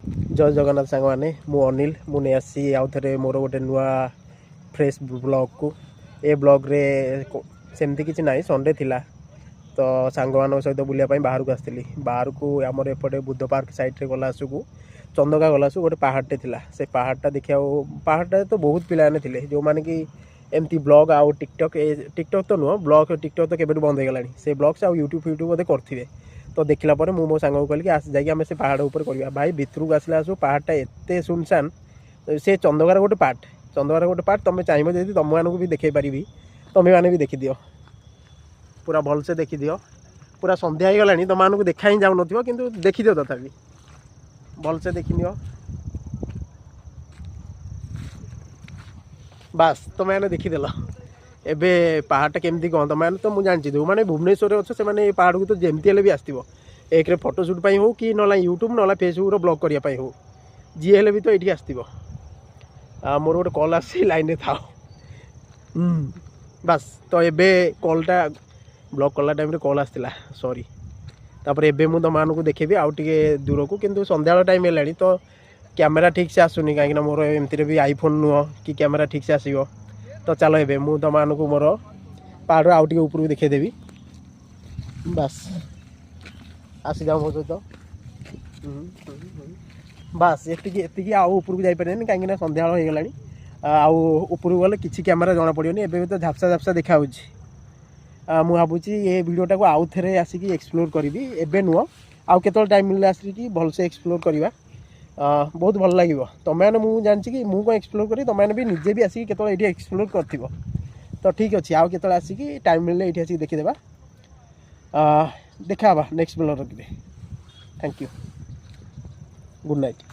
जय जगन्नाथ सांग मैंने मु अनिल मुझे आसी आउ थे मोर गोटे नुआ फ्रेश ब्लॉग को ए ब्लॉग रे सेमती किसी ना संडे थिला तो सांग मान सहित बुलापाई बाहर को आसती बाहर को आमर एपटे बुद्ध पार्क साइड गलासु को चंदका गलासु गोटे पहाड़टे थिला से पहाड़टा देखा पहाड़टा तो बहुत पिलाने थे जो मैंने कि एमती ब्लॉग आउ टिकटक टिकटक तो नुह ब्लॉग टिकटक तो केबे बंद हो गलानी से ब्लॉग्स आउ यूट्यूब फ्यूट्यूब बोधे करथिबे तो देखला पर मो सांग को कहली आस जाकि आम से पहाड़ ऊपर करवा भाई भितर को आसला आसु पहाड़टा एत सुनसान से चंदकार गोटे पार्ट चंदकार गोटे पार्ट तुम चाहिए जब तुम मानक भी देखई पारि तुम मैंने भी देखी दियो पूरा भलसे देखी दियो पूरा संध्या हो गलानी तुम मानक देखा ही जाऊन कि देखी दियो तथापि भलसे देखी नियो बास तुम मैंने देखीदेल एबे पहाड़टा केमती कौन तुम मैंने तो मुझे जानची जो मैंने भुवनेश्वर अच्छे से मैंने पहाड़ को तो जमती हेल्ले भी आसो एक फोटोशूट हो कि ना यूट्यूब ना फेसबुक ब्लॉग करने हो जी हेल्ले भी तो ये आसो मोर गोटे कल आसी लाइन रे था बास तो एबे कलटा ब्लॉग कला टाइम कल आसला सॉरी तापर एबे मु तुम मानक देखेबी आउ टे दूर को किंतु संध्या टाइम है तो कैमेरा ठीक से आसुनी कहीं मोर एमती भी आईफोन नुह कि कैमेरा ठीक से आसो तो चलो एबे मु तुम मानक मोर पहाड़ आउ टे ऊपर देखईदेवी बास आसी जाओ मो सहित बास एति आउ ऊपर को जापर कहीं संध्या हो गला आउ ऊपर गले किसी कैमेरा जना पड़ोनी एबे तो झापसा झापसा देखा मु भावुची ये वीडियोटा को आउ थे आसिक एक्सप्लोर करी एबे नुह आउ केतल टाइम मिलले आसिक भलसे एक्सप्लोर करवा बहुत भल लगे तुम मैंने मुझे जानची कि मुझे कौन एक्सप्लोर करी तुम मैंने भी निजे भी आसिक केतल ये एक्सप्लोर कर तो ठीक अच्छे आउ केतल आसिक टाइम मिलले ये आसिक देखीदेवा देखा नेक्स्ट ब्लॉग रखिए थैंक यू गुड नाइट।